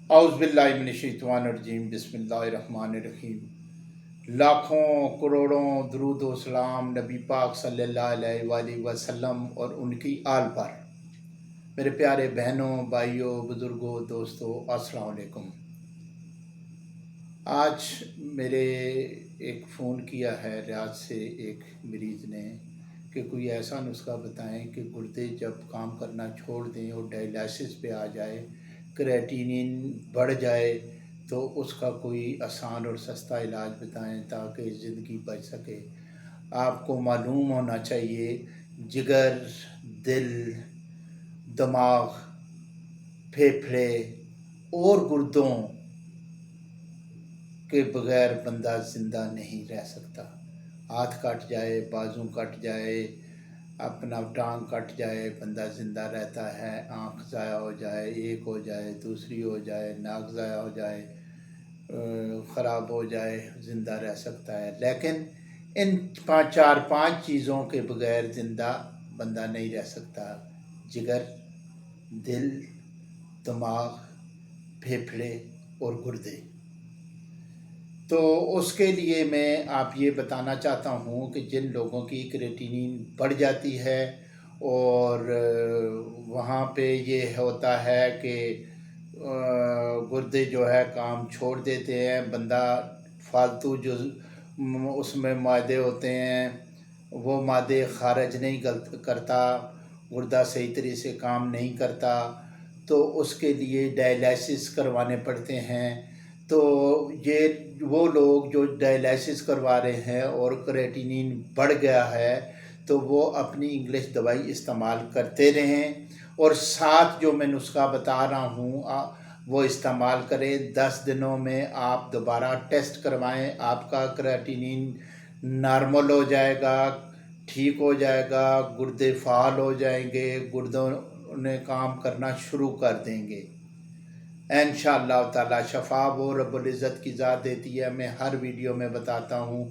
औज़ुबिल्लाहिमिनश्शैतानिर्रजीम बिस्मिल्लाहिर्रहमानिर्रहीम। लाखों करोड़ों दरूद व सलाम नबी पाक सल्लल्लाहु अलैहि वसल्लम और उनकी आल पर। मेरे प्यारे बहनों, भाइयों, बुज़ुर्गों, दोस्तों, अस्सलाम वालेकुम। आज मेरे एक फ़ोन किया है रियाद से एक मरीज़ ने कि कोई ऐसा नुस्खा बताएं कि गुर्दे जब काम करना छोड़ दें और डायलिसिस पे आ जाए, क्रेटिनिन बढ़ जाए, तो उसका कोई आसान और सस्ता इलाज बताएं ताकि ज़िंदगी बच सके। आपको मालूम होना चाहिए, जिगर, दिल, दिमाग, फेफड़े और गुर्दों के बगैर बंदा ज़िंदा नहीं रह सकता। हाथ कट जाए, बाजू कट जाए, अपना टांग कट जाए, बंदा ज़िंदा रहता है। आँख ज़ाया हो जाए, एक हो जाए, दूसरी हो जाए, नाक ज़ाया हो जाए, ख़राब हो जाए, ज़िंदा रह सकता है। लेकिन इन चार पांच चीज़ों के बगैर ज़िंदा बंदा नहीं रह सकता। जिगर, दिल, दिमाग, फेफड़े और गुर्दे। तो उसके लिए मैं आप ये बताना चाहता हूँ कि जिन लोगों की क्रेटिनिन बढ़ जाती है और वहाँ पे ये होता है कि गुर्दे जो है काम छोड़ देते हैं, बंदा फालतू जो उसमें मादे होते हैं वो मादे खारिज नहीं करता, गुर्दा सही तरीके से काम नहीं करता, तो उसके लिए डायलिसिस करवाने पड़ते हैं। तो ये वो लोग जो डायलिसिस करवा रहे हैं और क्रेटिनिन बढ़ गया है, तो वो अपनी इंग्लिश दवाई इस्तेमाल करते रहें और साथ जो मैं नुस्खा बता रहा हूँ वो इस्तेमाल करें। 10 दिनों में आप दोबारा टेस्ट करवाएं, आपका क्रेटिनिन नॉर्मल हो जाएगा, ठीक हो जाएगा, गुर्दे फाल हो जाएंगे, गुर्दों ने काम करना शुरू कर देंगे। इंशाअल्लाह ताला शफा वो रब्बुल इज़्ज़त की ज़ात देती है। मैं हर वीडियो में बताता हूँ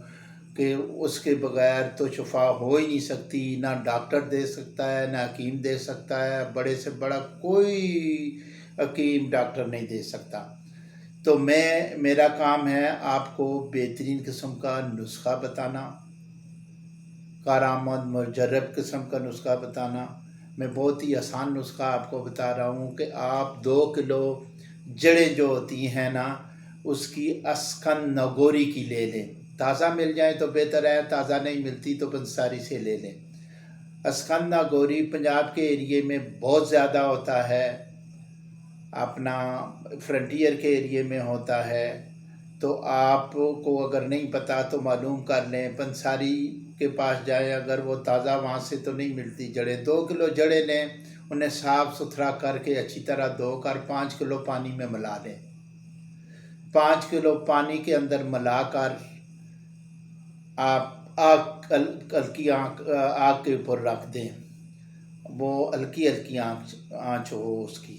कि उसके बगैर तो शफा हो ही नहीं सकती। ना डॉक्टर दे सकता है, ना हकीम दे सकता है, बड़े से बड़ा कोई हकीम डॉक्टर नहीं दे सकता। तो मेरा काम है आपको बेहतरीन किस्म का नुस्खा बताना, कारआमद मुजर्रब किस्म का नुस्खा बताना। मैं बहुत ही आसान नुस्खा आपको बता रहा हूँ कि आप 2 किलो जड़ें जो होती हैं ना, उसकी अस्कन नगोरी की ले लें। ताज़ा मिल जाए तो बेहतर है, ताज़ा नहीं मिलती तो पंसारी से ले लें। अस्कन नागौरी पंजाब के एरिए में बहुत ज़्यादा होता है, अपना फ्रंटियर के एरिए में होता है। तो आपको अगर नहीं पता तो मालूम कर लें, पंसारी के पास जाएं, अगर वो ताज़ा वहाँ से तो नहीं मिलती जड़ें। 2 किलो जड़ें लें, उन्हें साफ़ सुथरा करके अच्छी तरह धोकर 5 किलो पानी में मिला लें। 5 किलो पानी के अंदर मिलाकर आप हल्की आग के ऊपर रख दें। वो हल्की हल्की आँच हो उसकी,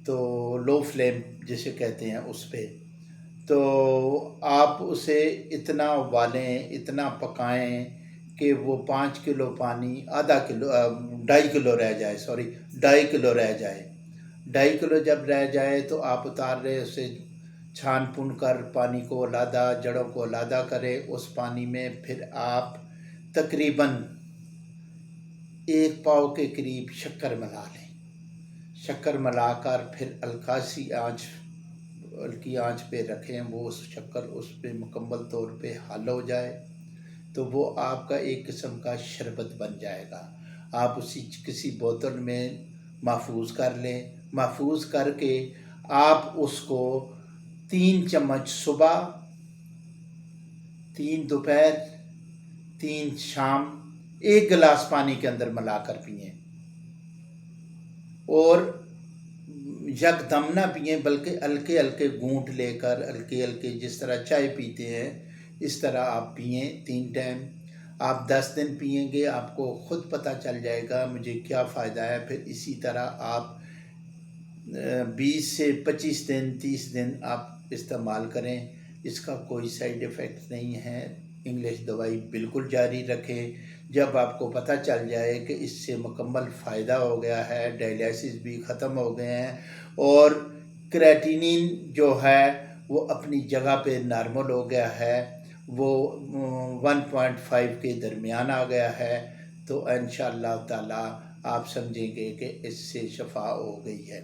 तो लो फ्लेम जिसे कहते हैं उस पर। तो आप उसे इतना उबालें, इतना पकाएं कि वो 5 किलो पानी आधा किलो 2.5 किलो रह जाए, सॉरी 2.5 किलो रह जाए। 2.5 किलो जब रह जाए तो आप उतार रहे उसे छान पुन कर पानी को अलहदा, जड़ों को अलहदा करें। उस पानी में फिर आप तकरीबन 1 पाव के करीब शक्कर मिला लें। शक्कर मिलाकर फिर हल्की आंच पे रखें। वो उस शक्कर उस पे मुकम्मल तौर पे हल हो जाए तो वो आपका एक किस्म का शरबत बन जाएगा। आप उसी किसी बोतल में महफूज कर लें। महफूज करके आप उसको 3 चम्मच सुबह, 3 दोपहर, 3 शाम 1 गिलास पानी के अंदर मिलाकर पिएं। और यकदम ना पिएं, बल्कि हल्के हल्के घूंट लेकर, हल्के हल्के जिस तरह चाय पीते हैं इस तरह आप पिएं 3 टाइम। आप 10 दिन पिएंगे, आपको ख़ुद पता चल जाएगा मुझे क्या फ़ायदा है। फिर इसी तरह आप 20 से 25 दिन, 30 दिन आप इस्तेमाल करें। इसका कोई साइड इफ़ेक्ट नहीं है। इंग्लिश दवाई बिल्कुल जारी रखें। जब आपको पता चल जाए कि इससे मुकम्मल फ़ायदा हो गया है, डायलिसिस भी ख़त्म हो गए हैं और क्रेटिनिन जो है वो अपनी जगह पे नॉर्मल हो गया है, वो 1.5 के दरमियान आ गया है। तो इंशाअल्लाह ताला आप समझेंगे कि इससे शफा हो गई है।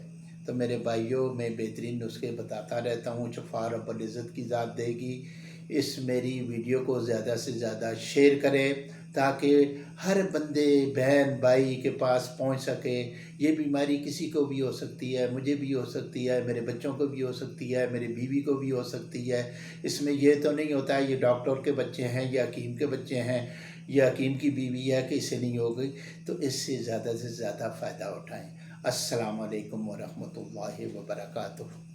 तो मेरे भाइयों, मैं बेहतरीन नुस्खे बताता रहता हूँ, शफा रब्बुल इज़्ज़त की ज़ात देगी। इस मेरी वीडियो को ज़्यादा से ज़्यादा शेयर करें ताकि हर बंदे बहन भाई के पास पहुंच सके। ये बीमारी किसी को भी हो सकती है, मुझे भी हो सकती है, मेरे बच्चों को भी हो सकती है, मेरी बीवी को भी हो सकती है। इसमें ये तो नहीं होता है ये डॉक्टर के बच्चे हैं या हकीम के बच्चे हैं या हकीम की बीवी है कि इससे नहीं हो गई। तो इससे ज़्यादा से ज़्यादा फ़ायदा उठाएं। अस्सलाम वालेकुम वरहमतुल्लाहि वबरकातुहू।